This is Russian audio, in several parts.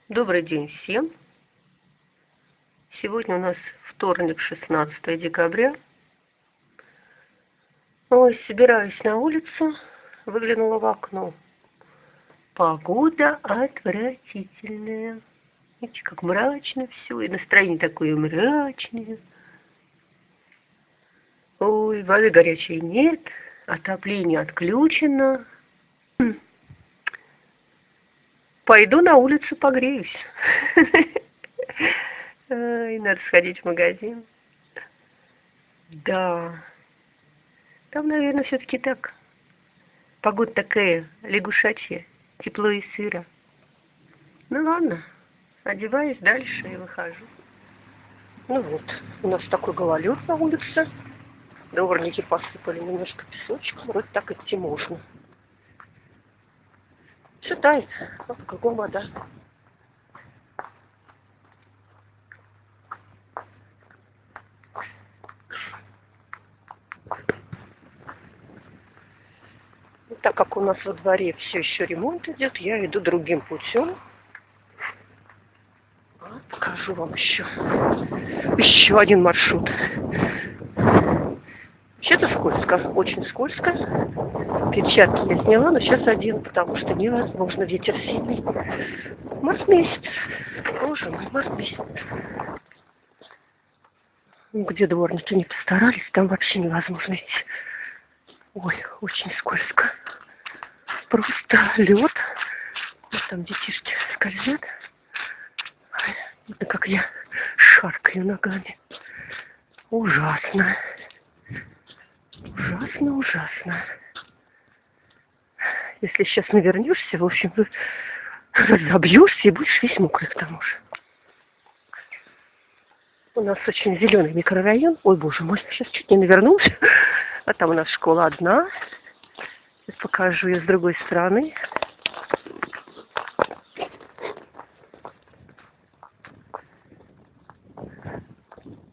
Добрый день всем! Сегодня у нас вторник, 16 декабря. Ой, собираюсь на улицу, выглянула в окно. Погода отвратительная. Видите, как мрачно все, и настроение такое мрачное. Ой, воды горячей нет, отопление отключено. Пойду на улицу погреюсь. Ай, надо сходить в магазин. Да. Там, наверное, все-таки так. Погода такая лягушачья, тепло и сыро. Ну ладно, одеваюсь дальше и выхожу. Ну вот, у нас такой гололед на улице. Дворники посыпали немножко песочком, вроде так идти можно. Все тает, вот кругом вода. Так как у нас во дворе все еще ремонт идет, я иду другим путем. Вот, покажу вам еще один маршрут. Вообще-то скользко, очень скользко. Перчатки я сняла, но сейчас одену, потому что невозможно, ветер сильный. Март месяц. Боже мой, март месяц. Где дворники не постарались, там вообще невозможно идти. Ой, очень скользко. Просто лед. Вот там детишки скользят. Видно, как я шаркаю ногами. Ужасно. Ужасно, ужасно. Если сейчас навернешься, в общем, разобьешься и будешь весь мокрый к тому же. У нас очень зеленый микрорайон. Ой, боже мой, сейчас чуть не навернулся. А там у нас школа одна. Сейчас покажу ее с другой стороны.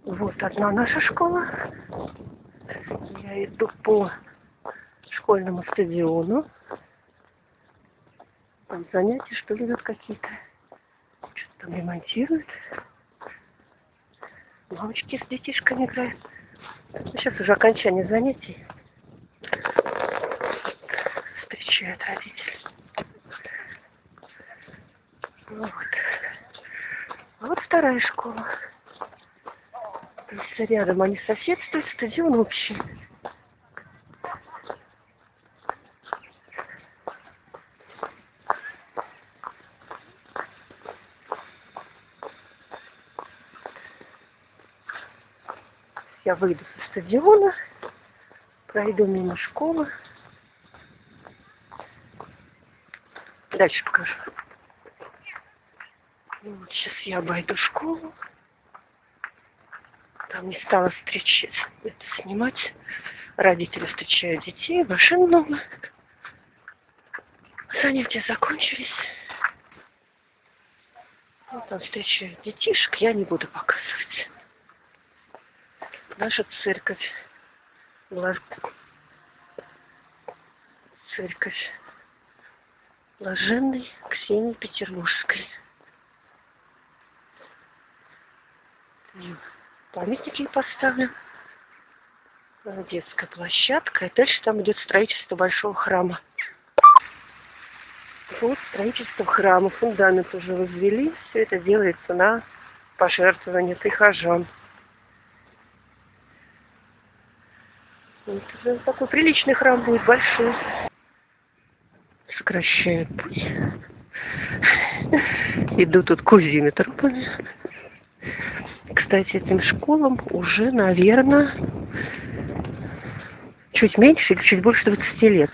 Вот одна наша школа. Я иду по школьному стадиону. Там занятия, что ли, идут какие-то. Что-то там ремонтируют. Мамочки с детишками играют. Ну, сейчас уже окончание занятий. Встречают родители. Вот. А вот вторая школа. То есть рядом они соседствуют, стадион общий. Я выйду со стадиона, пройду мимо школы. Дальше покажу. Вот сейчас я обойду школу. Там не стала это снимать. Родители встречают детей, машин много. Занятия закончились. Вот там встречают детишек, я не буду показывать. Наша церковь. Церковь Блаженной Ксении Петербургской. Памятники поставлю. Детская площадка. И дальше там идет строительство большого храма. Вот строительство храма. Фундамент уже возвели. Все это делается на пожертвования прихожан. Вот такой приличный храм будет, большой. Сокращаю путь. Иду тут кузьими тропами. Кстати, этим школам уже, наверное, чуть меньше или чуть больше 20 лет.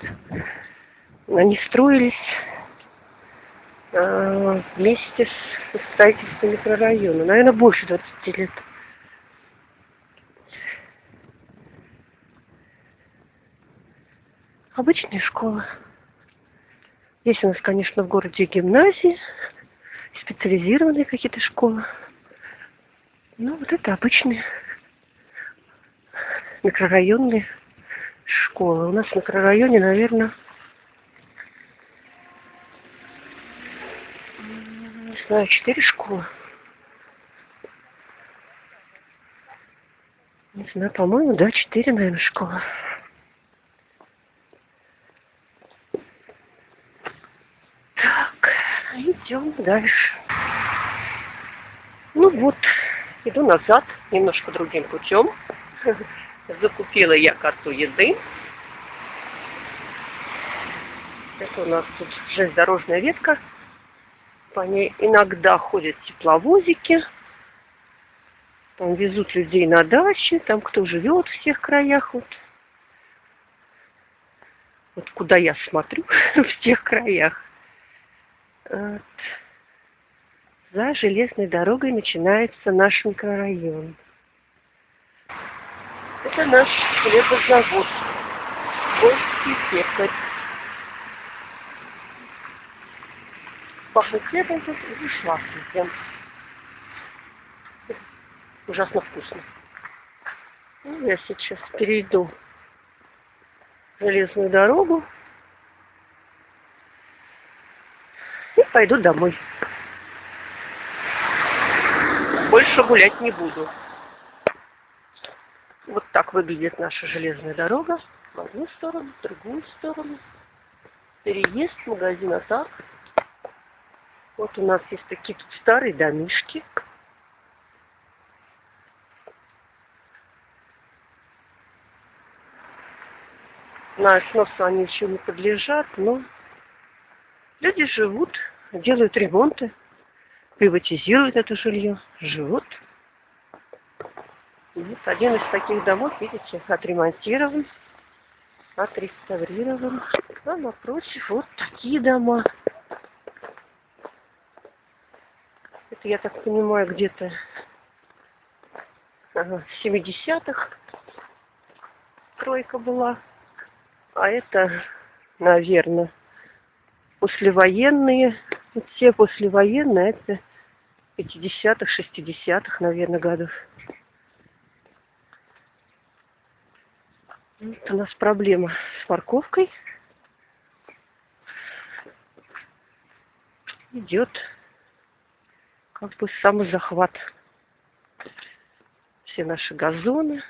Они строились вместе с строительством микрорайона. Наверное, больше 20 лет. Обычная школа. Есть у нас, конечно, в городе гимназии, специализированные какие-то школы. Ну, вот это обычные микрорайонные школы. У нас в микрорайоне, наверное, знаю, 4 школы. Не знаю, по-моему, да, 4, наверное, школы. Так, идем дальше. Ну вот, иду назад, немножко другим путем. Закупила я коту еды. Это у нас тут железнодорожная ветка. По ней иногда ходят тепловозики. Там везут людей на дачи, там кто живет в тех краях. Вот куда я смотрю, в тех краях. Вот. За железной дорогой начинается наш микрорайон. Это наш хлебозавод. Польский пекарь. Пахнет хлебом тут и шлафом. Ужасно вкусно. Ну, я сейчас перейду железную дорогу и пойду домой. Больше гулять не буду. Вот так выглядит наша железная дорога. В одну сторону, в другую сторону. Переезд, магазин «Атак». Вот у нас есть такие тут старые домишки. На сносу они еще не подлежат, но люди живут, делают ремонты, приватизируют это жилье, живут. Вот один из таких домов, видите, отремонтирован, отреставрирован. А напротив вот такие дома. Это, я так понимаю, где-то в 70-х стройка была. А это, наверное, послевоенные. Вот все послевоенные, это 50-х, 60-х, наверное, годов. Вот у нас проблема с парковкой. Идет как бы самозахват. Все наши газоны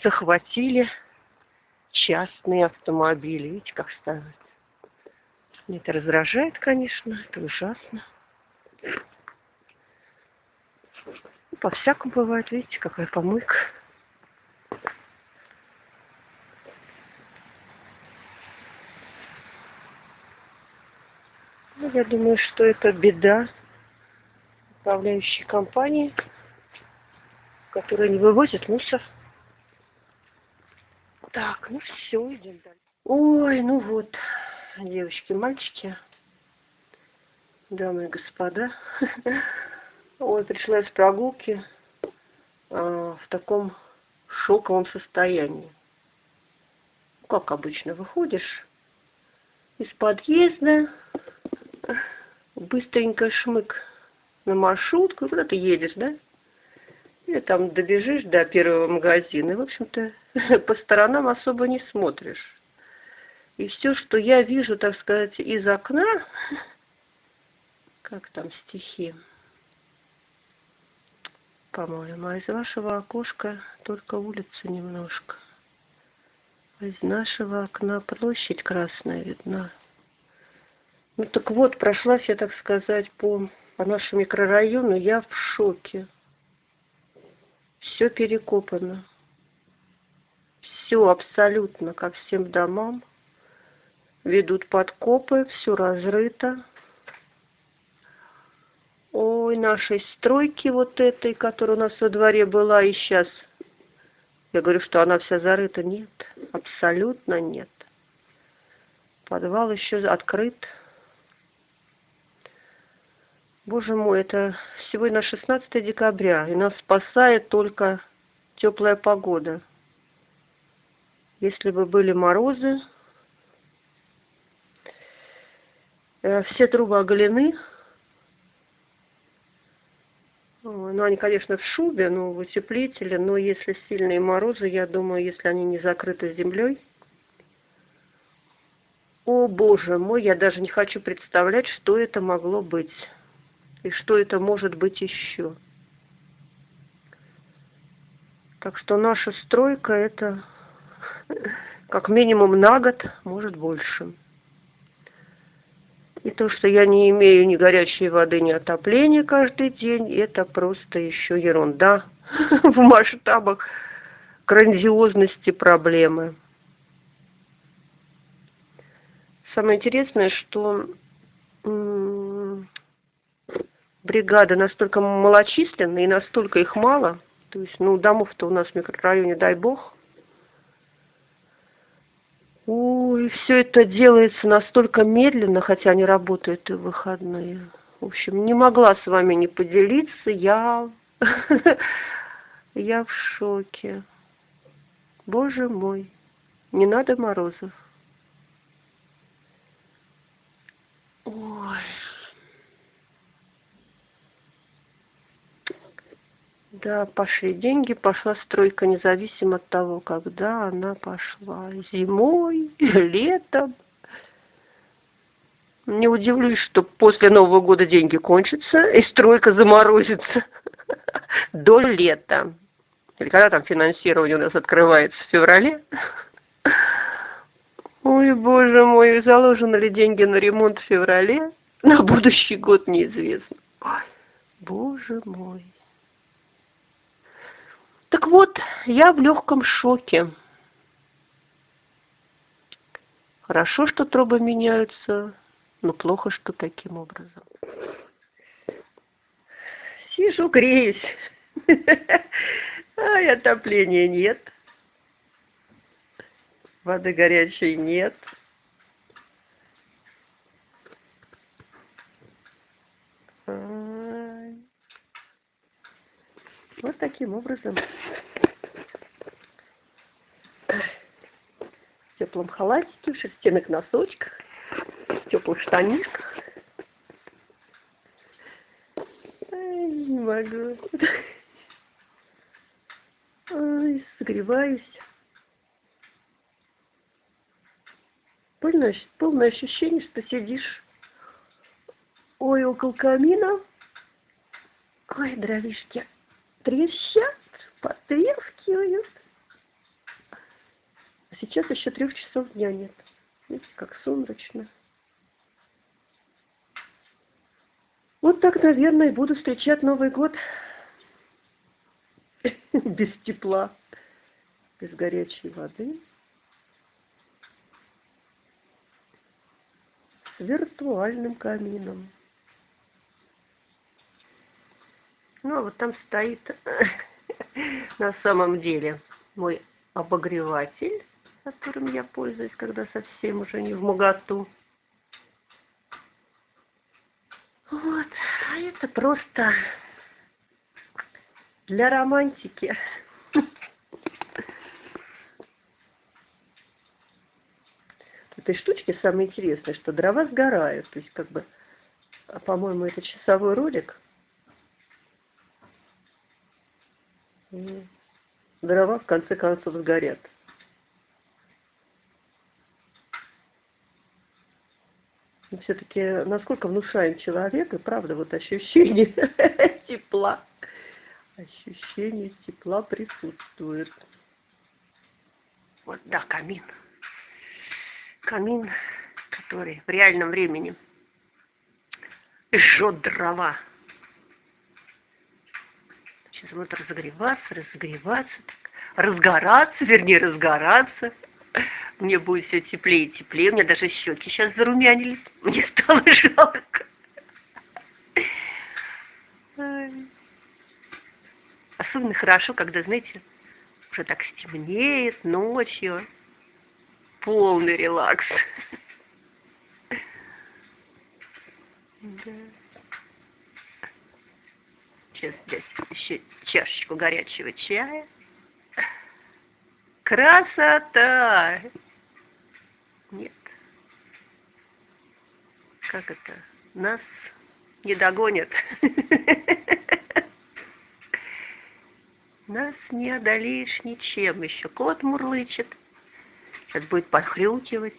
захватили частные автомобили. Видите, как ставят. Мне это раздражает, конечно. Это ужасно. По-всякому бывает. Видите, какая помойка. Ну, я думаю, что это беда управляющей компании, которая не вывозит мусор. Так, ну все, идем дальше. Ой, ну вот, девочки, мальчики, дамы и господа. Ой, пришла с прогулки в таком шоковом состоянии. Как обычно, выходишь из подъезда, быстренько шмык на маршрутку, куда ты едешь, да? И там добежишь до первого магазина, и, в общем-то, по сторонам особо не смотришь. И все, что я вижу, так сказать, из окна, как там стихи, по-моему, а из вашего окошка только улица немножко. Из нашего окна площадь красная видна. Ну так вот, прошлась я, так сказать, по нашему микрорайону, я в шоке. Все перекопано. Все абсолютно, ко всем домам. Ведут подкопы, все разрыто. Ой, нашей стройки вот этой, которая у нас во дворе была и сейчас. Я говорю, что она вся зарыта. Нет, абсолютно нет. Подвал еще открыт. Боже мой, это сегодня 16 декабря, и нас спасает только теплая погода. Если бы были морозы, все трубы оголены. Ну, они, конечно, в шубе, ну, в утеплителе, но если сильные морозы, я думаю, если они не закрыты землей, О, боже мой, я даже не хочу представлять, что это могло быть. И что это может быть еще. Так что наша стройка это как минимум на год, может больше. И то, что я не имею ни горячей воды, ни отопления каждый день, это просто еще ерунда в масштабах грандиозности проблемы. Самое интересное, что бригады настолько малочисленны и настолько их мало, то есть, домов-то у нас в микрорайоне, дай бог. Ой, все это делается настолько медленно, хотя они работают и в выходные. В общем, не могла с вами не поделиться, я в шоке. Боже мой, не надо морозов. Ой. Да, пошли деньги, пошла стройка, независимо от того, когда она пошла. Зимой, летом. Не удивлюсь, что после Нового года деньги кончатся, и стройка заморозится до лета. Или когда там финансирование у нас открывается, в феврале. Ой, боже мой, заложены ли деньги на ремонт в феврале? На будущий год неизвестно. Ой, боже мой. Так вот, я в легком шоке. Хорошо, что трубы меняются, но плохо, что таким образом. Сижу, греюсь. Ай, отопления нет. Воды горячей нет. Вот таким образом. В теплом халатике, в шерстяных носочках, в теплых штанишках. Ай, не могу. Ай, согреваюсь. Полное ощущение, что сидишь около камина. Ой, дровишки трещат, потрескивают. А сейчас еще 3 часов дня нет. Видите, как сумрачно. Вот так, наверное, и буду встречать Новый год. Без тепла, без горячей воды. С виртуальным камином. Ну, а вот там стоит на самом деле мой обогреватель, которым я пользуюсь, когда совсем уже не вмоготу. Вот, а это просто для романтики. В этой штучке самое интересное, что дрова сгорают. То есть, по-моему, это часовой ролик. И дрова в конце концов сгорят. Но все-таки насколько внушаем человек, и правда, вот ощущение тепла. Ощущение тепла присутствует. Вот, да, камин. Камин, который в реальном времени жжет дрова. Сейчас будет разгораться, разгораться. Мне будет все теплее и теплее. У меня даже щеки сейчас зарумянились. Мне стало жалко. Особенно хорошо, когда, знаете, уже так стемнеет ночью. Полный релакс. Да. Сейчас здесь еще чашечку горячего чая. Красота! Нет. Как это? Нас не догонят. Нас не одолеешь ничем. Еще кот мурлычет. Сейчас будет подхрюкивать.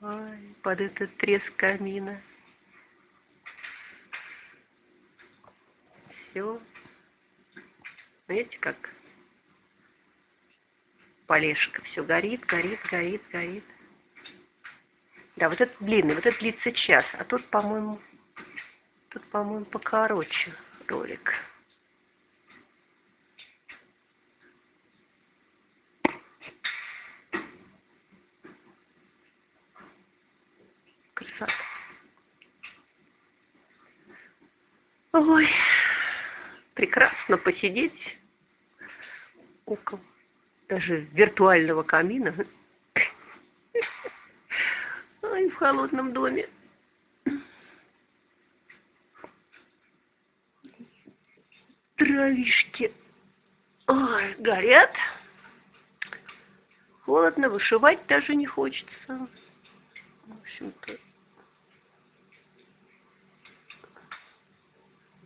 Ой, под этот треск камина. Все. Видите, как полежка. Все горит, горит, горит, горит. Да, вот этот длинный, вот это длится час, а тут, по-моему, покороче ролик. Красота. Ой, прекрасно посидеть около даже виртуального камина. Ой, в холодном доме. Травишки. Ой, горят. Холодно, вышивать даже не хочется. В общем-то,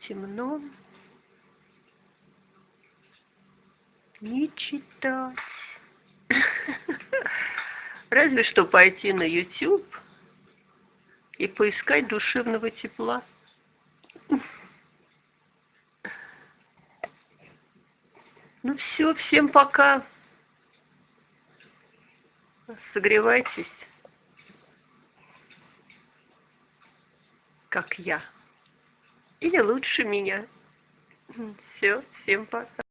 темно. Не читать. Разве что пойти на YouTube и поискать душевного тепла. Ну все, всем пока. Согревайтесь, как я. Или лучше меня. Все, всем пока.